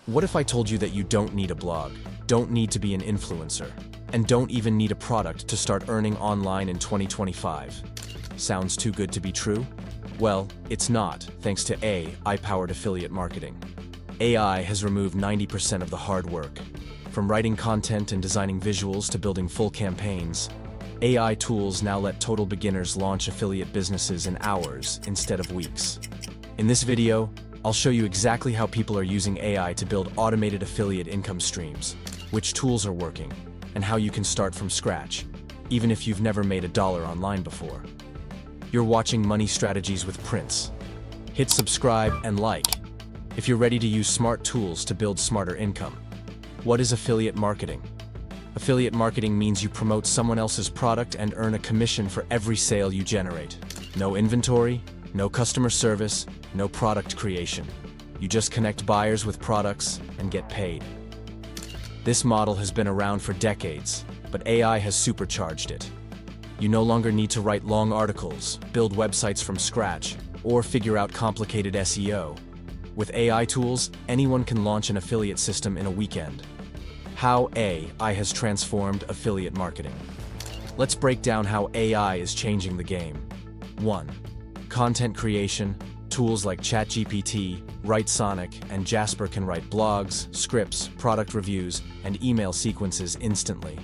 What if I told you that you don't need a blog, don't need to be an influencer, and don't even need a product to start earning online in 2025? Sounds too good to be true? Well, it's not, thanks to AI-powered affiliate marketing. AI has removed 90% of the hard work. From writing content and designing visuals to building full campaigns, AI tools now let total beginners launch affiliate businesses in hours instead of weeks. In this video, I'll show you exactly how people are using AI to build automated affiliate income streams, which tools are working, and how you can start from scratch, even if you've never made $1 online before. You're watching Money Strategies with Prince. Hit subscribe and like if you're ready to use smart tools to build smarter income. What is affiliate marketing? Affiliate marketing means you promote someone else's product and earn a commission for every sale you generate. No inventory, no customer service, no product creation. You just connect buyers with products and get paid. This model has been around for decades, but AI has supercharged it. You no longer need to write long articles, build websites from scratch, or figure out complicated SEO. With AI tools, anyone can launch an affiliate system in a weekend. How AI has transformed affiliate marketing. Let's break down how AI is changing the game. 1. Content creation. Tools like ChatGPT, 𝐟𝐨𝐫𝐞, and Jasper can write blogs, scripts, product reviews, and email sequences instantly.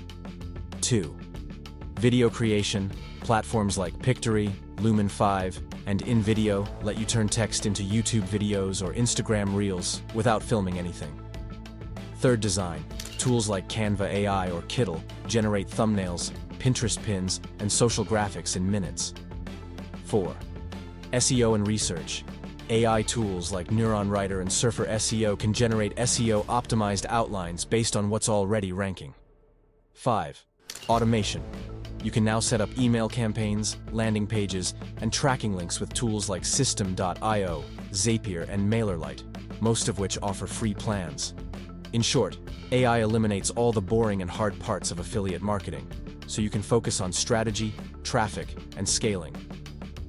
2. Video creation. Platforms like Pictory, Lumen 5, and InVideo let you turn text into YouTube videos or Instagram Reels without filming anything. 3. Design. Tools like Canva AI or 𝐬𝐮𝐬𝐫𝐞 generate thumbnails, Pinterest pins, and social graphics in minutes. 4. SEO and research. AI tools like Neuron Writer and Surfer SEO can generate SEO-optimized outlines based on what's already ranking. 5. Automation. You can now set up email campaigns, landing pages, and tracking links with tools like System.io, Zapier, and MailerLite, most of which offer free plans. In short, AI eliminates all the boring and hard parts of affiliate marketing, so you can focus on strategy, traffic, and scaling.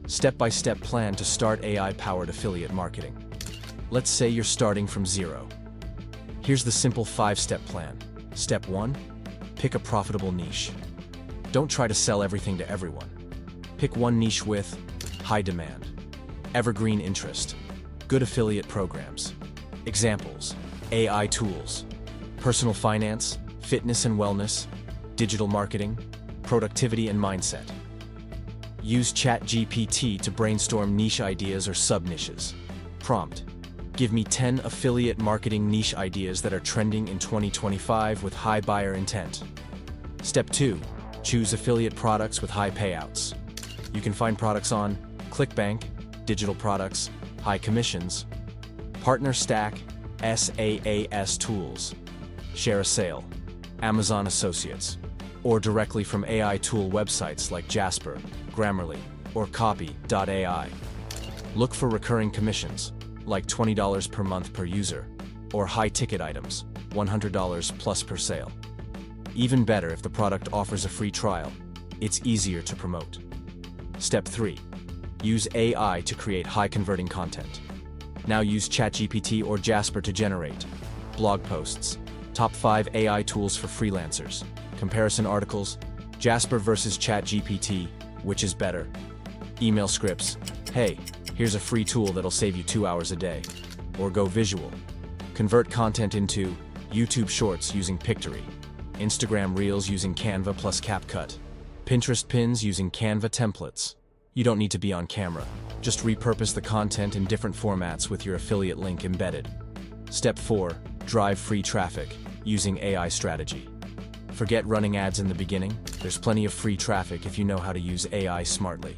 Step-by-step plan to start AI-powered affiliate marketing. Let's say you're starting from zero. Here's the simple 5-step plan. Step 1. Pick a profitable niche. Don't try to sell everything to everyone. Pick one niche with high demand, evergreen interest, good affiliate programs. Examples: AI tools, personal finance, fitness and wellness, digital marketing, productivity and mindset. Use ChatGPT to brainstorm niche ideas or sub-niches. Prompt: give me 10 affiliate marketing niche ideas that are trending in 2025 with high buyer intent. Step 2. Choose affiliate products with high payouts. You can find products on ClickBank, digital products, high commissions, Partner Stack, SaaS tools, Share a Sale, Amazon Associates, or directly from AI tool websites like Jasper, Grammarly, or Copy.ai. Look for recurring commissions, like $20 per month per user, or high-ticket items, $100 plus per sale. Even better if the product offers a free trial. It's easier to promote. Step 3. Use AI to create high-converting content. Now use ChatGPT or Jasper to generate blog posts, top 5 AI tools for freelancers, comparison articles, Jasper versus ChatGPT, which is better, email scripts, hey, here's a free tool that'll save you 2 hours a day, or go visual. Convert content into YouTube Shorts using Pictory, Instagram Reels using Canva plus CapCut, Pinterest pins using Canva templates. You don't need to be on camera. Just repurpose the content in different formats with your affiliate link embedded. Step 4. Drive free traffic using AI strategy. Forget running ads in the beginning. There's plenty of free traffic if you know how to use AI smartly.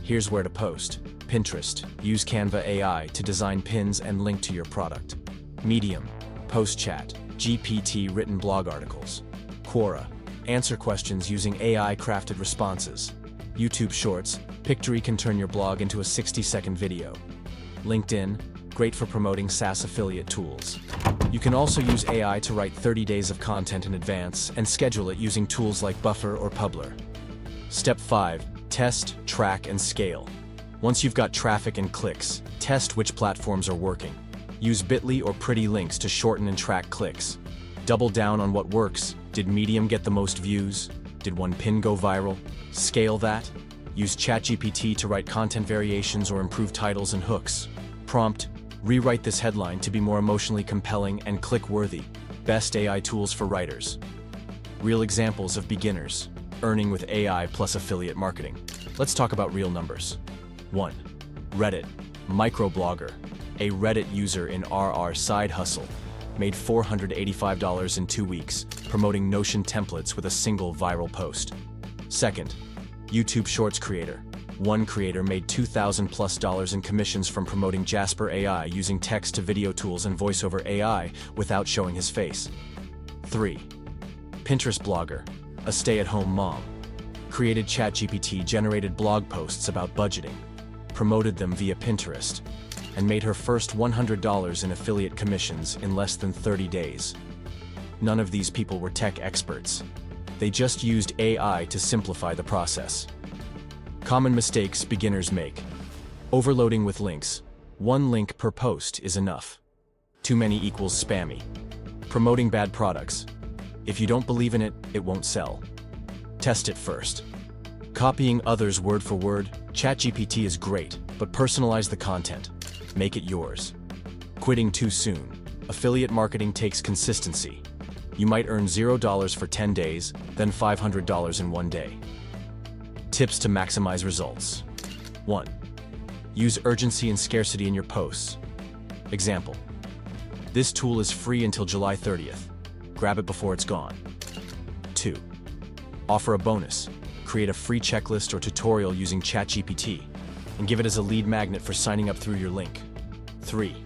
Here's where to post. Pinterest. Use Canva AI to design pins and link to your product. Medium. Post chat, GPT written blog articles. Quora. Answer questions using AI-crafted responses. YouTube Shorts. Pictory can turn your blog into a 60-second video. LinkedIn. Great for promoting SaaS affiliate tools. You can also use AI to write 30 days of content in advance and schedule it using tools like Buffer or Publer. Step 5. Test, track, and scale. Once you've got traffic and clicks, test which platforms are working. Use Bitly or pretty links to shorten and track clicks. Double down on what works. Did Medium get the most views? Did one pin go viral? Scale that. Use ChatGPT to write content variations or improve titles and hooks. Prompt: rewrite this headline to be more emotionally compelling and click-worthy. Best AI tools for writers. Real examples of beginners earning with AI plus affiliate marketing. Let's talk about real numbers. 1. Reddit. Microblogger. A Reddit user in RR side hustle made $485 in 2 weeks, promoting Notion templates with a single viral post. 2nd. YouTube Shorts creator. One creator made $2,000+ in commissions from promoting Jasper AI using text-to-video tools and voiceover AI without showing his face. 3. Pinterest blogger. A stay-at-home mom. Created ChatGPT-generated blog posts about budgeting, promoted them via Pinterest, and made her first $100 in affiliate commissions in less than 30 days. None of these people were tech experts. They just used AI to simplify the process. Common mistakes beginners make. Overloading with links. One link per post is enough. Too many equals spammy. Promoting bad products. If you don't believe in it, it won't sell. Test it first. Copying others word for word. ChatGPT is great, but personalize the content. Make it yours. Quitting too soon. Affiliate marketing takes consistency. You might earn $0 for 10 days, then $500 in 1 day. Tips to maximize results. 1. Use urgency and scarcity in your posts. Example: this tool is free until July 30th. Grab it before it's gone. 2. Offer a bonus. Create a free checklist or tutorial using ChatGPT and give it as a lead magnet for signing up through your link. 3.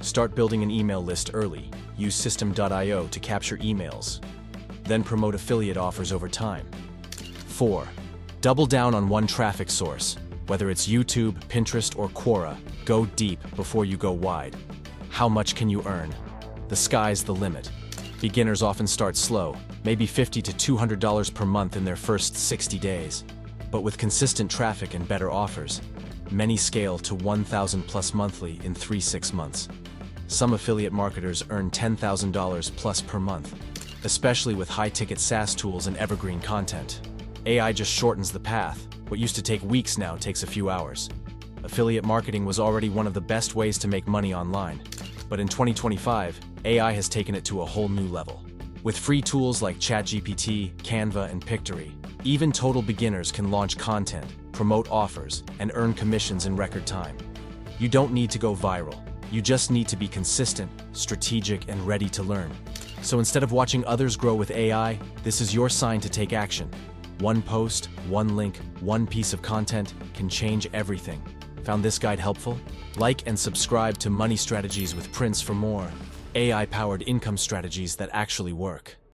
Start building an email list early. Use System.io to capture emails. Then promote affiliate offers over time. 4. Double down on one traffic source. Whether it's YouTube, Pinterest, or Quora, go deep before you go wide. How much can you earn? The sky's the limit. Beginners often start slow, maybe $50 to $200 per month in their first 60 days. But with consistent traffic and better offers, many scale to $1,000+ monthly in 3-6 months. Some affiliate marketers earn $10,000+ per month, especially with high-ticket SaaS tools and evergreen content. AI just shortens the path. What used to take weeks now takes a few hours. Affiliate marketing was already one of the best ways to make money online. But in 2025, AI has taken it to a whole new level. With free tools like ChatGPT, Canva, and Pictory, even total beginners can launch content, promote offers, and earn commissions in record time. You don't need to go viral. You just need to be consistent, strategic, and ready to learn. So instead of watching others grow with AI, this is your sign to take action. One post, one link, one piece of content can change everything. Found this guide helpful? Like and subscribe to Money Strategies with Prince for more AI-powered income strategies that actually work.